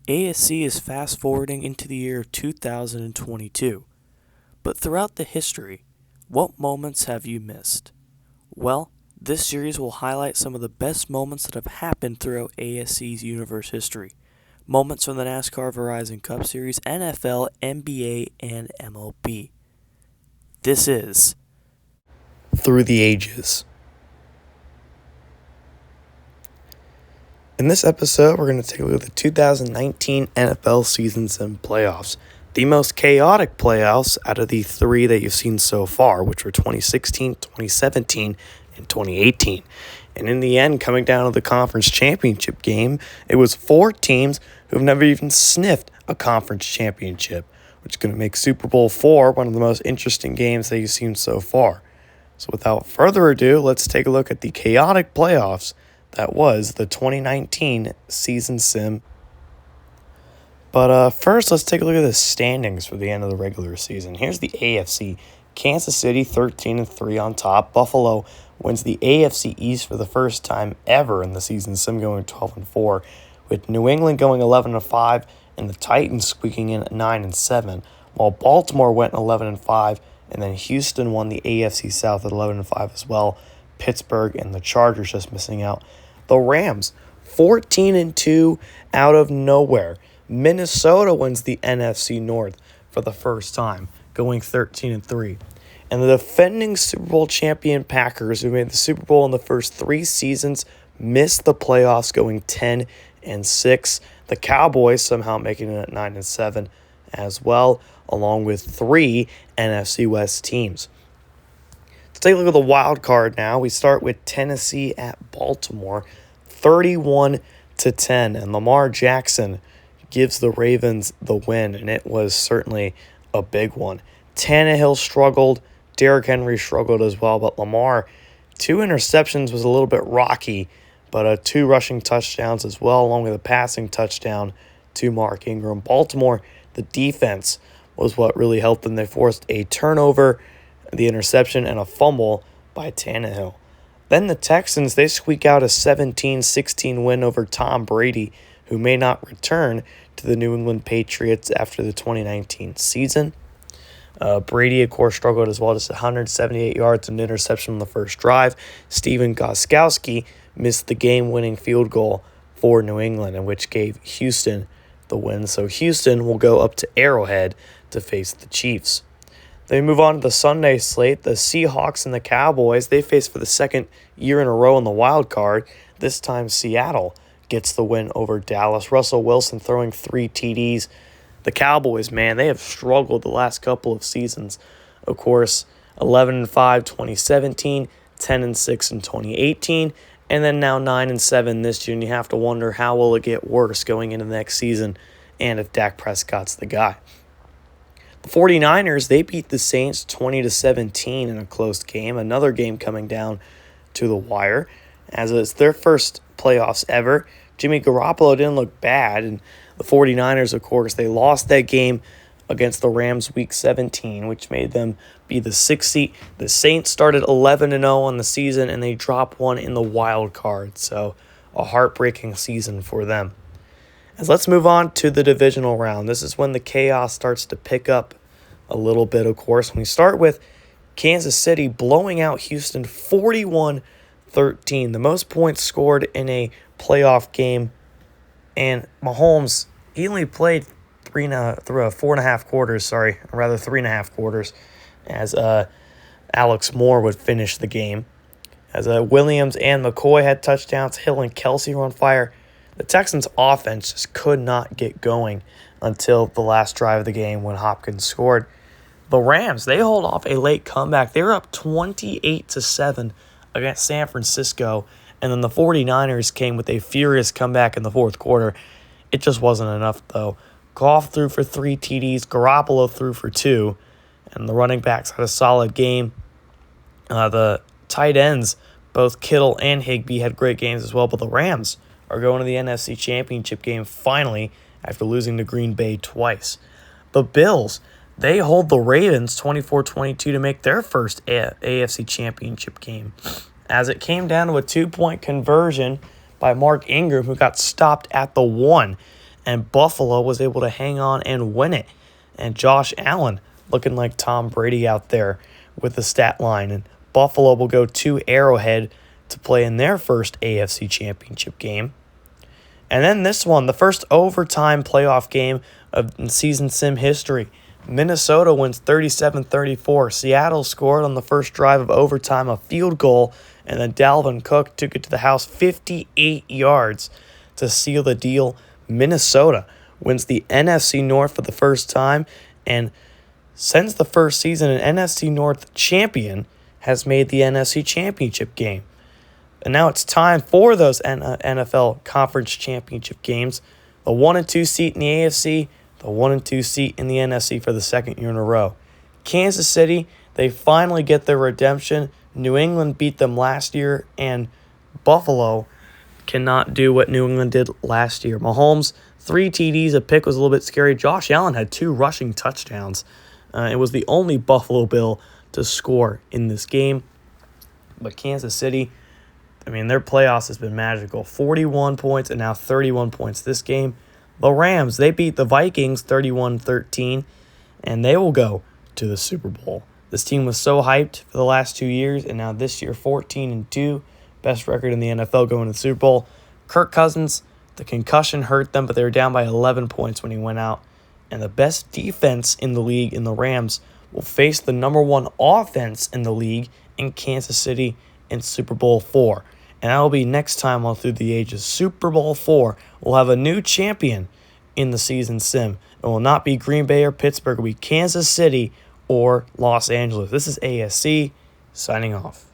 ASC is fast forwarding into the year 2022. But throughout the history, what moments have you missed? Well, this series will highlight some of the best moments that have happened throughout ASC's universe history. Moments from the NASCAR Verizon Cup Series, NFL, NBA, and MLB. This is Through the Ages. In this episode, we're going to take a look at the 2019 NFL seasons and playoffs. The most chaotic playoffs out of the three that you've seen so far, which were 2016, 2017, and 2018. And in the end, coming down to the conference championship game, it was four teams who have never even sniffed a conference championship, which is going to make Super Bowl IV one of the most interesting games that you've seen so far. So without further ado, let's take a look at the chaotic playoffs that was the 2019 season sim. But first, let's take a look at the standings for the end of the regular season. Here's the AFC. Kansas City 13-3 on top. Buffalo wins the AFC East for the first time ever in the season sim, going 12-4, with New England going 11-5 and the Titans squeaking in at 9-7, while Baltimore went 11-5, and then Houston won the AFC South at 11-5 as well. Pittsburgh and the Chargers just missing out. The Rams 14-2 out of nowhere. Minnesota wins the NFC North for the first time, going 13-3. And the defending Super Bowl champion Packers, who made the Super Bowl in the first three seasons, missed the playoffs, going 10-6. The Cowboys somehow making it at 9-7 as well, along with three NFC West teams. Let's take a look at the wild card now. We start with Tennessee at Baltimore, 31-10, and Lamar Jackson gives the Ravens the win, and it was certainly a big one. Tannehill struggled, Derrick Henry struggled as well, but Lamar, 2 interceptions was a little bit rocky, but 2 rushing touchdowns as well, along with a passing touchdown to Mark Ingram. Baltimore, the defense was what really helped them. They forced a turnover, the interception, and a fumble by Tannehill. Then the Texans, they squeak out a 17-16 win over Tom Brady, who may not return to the New England Patriots after the 2019 season. Brady, of course, struggled as well, just 178 yards and interception on the first drive. Steven Gostkowski missed the game-winning field goal for New England, in which gave Houston the win. So Houston will go up to Arrowhead to face the Chiefs. Then we move on to the Sunday slate. The Seahawks and the Cowboys, they face for the second year in a row in the wild card. This time Seattle gets the win over Dallas. Russell Wilson throwing 3 TDs. The Cowboys, man, they have struggled the last couple of seasons. Of course, 11-5 2017, 10-6 in 2018, and then now 9-7 this year. And you have to wonder, how will it get worse going into the next season, and if Dak Prescott's the guy. The 49ers, they beat the Saints 20-17 in a close game. Another game coming down to the wire, as it's their first playoffs ever. Jimmy Garoppolo didn't look bad, and the 49ers, of course, they lost that game against the Rams Week 17, which made them be the 6th seed. The Saints started 11-0 on the season, and they dropped one in the wild card, so a heartbreaking season for them. As let's move on to the divisional round. This is when the chaos starts to pick up a little bit, of course. We start with Kansas City blowing out Houston 41-13, the most points scored in a playoff game. And Mahomes, he only played 3.5 quarters, as Alex Moore would finish the game. As Williams and McCoy had touchdowns, Hill and Kelsey were on fire. The Texans' offense just could not get going until the last drive of the game when Hopkins scored. The Rams, they hold off a late comeback. They were up 28-7 against San Francisco, and then the 49ers came with a furious comeback in the fourth quarter. It just wasn't enough, though. Goff threw for 3 TDs, Garoppolo threw for 2, and the running backs had a solid game. The tight ends, both Kittle and Higbee, had great games as well, but the Rams are going to the NFC Championship game finally after losing to Green Bay twice. The Bills, they hold the Ravens 24-22 to make their first AFC Championship game, as it came down to a 2-point conversion by Mark Ingram, who got stopped at the 1. and Buffalo was able to hang on and win it. And Josh Allen looking like Tom Brady out there with the stat line. And Buffalo will go to Arrowhead to play in their first AFC Championship game. And then this one, the first overtime playoff game of season sim history. Minnesota wins 37-34. Seattle scored on the first drive of overtime a field goal, and then Dalvin Cook took it to the house 58 yards to seal the deal. Minnesota wins the NFC North for the first time, and since the first season, an NFC North champion has made the NFC Championship game. And now it's time for those NFL Conference Championship games. The 1 and 2 seat in the AFC, the 1 and 2 seat in the NFC for the second year in a row. Kansas City, they finally get their redemption. New England beat them last year, and Buffalo cannot do what New England did last year. Mahomes, 3 TDs, a pick was a little bit scary. Josh Allen had 2 rushing touchdowns. It was the only Buffalo Bill to score in this game. But Kansas City, their playoffs has been magical. 41 points and now 31 points this game. The Rams, they beat the Vikings 31-13, and they will go to the Super Bowl. This team was so hyped for the last 2 years, and now this year 14-2, best record in the NFL going to the Super Bowl. Kirk Cousins, the concussion hurt them, but they were down by 11 points when he went out. And the best defense in the league in the Rams will face the number 1 offense in the league in Kansas City in Super Bowl IV. And that'll be next time on Through the Ages. Super Bowl IV will have a new champion in the season sim. It will not be Green Bay or Pittsburgh. It will be Kansas City or Los Angeles. This is ASC signing off.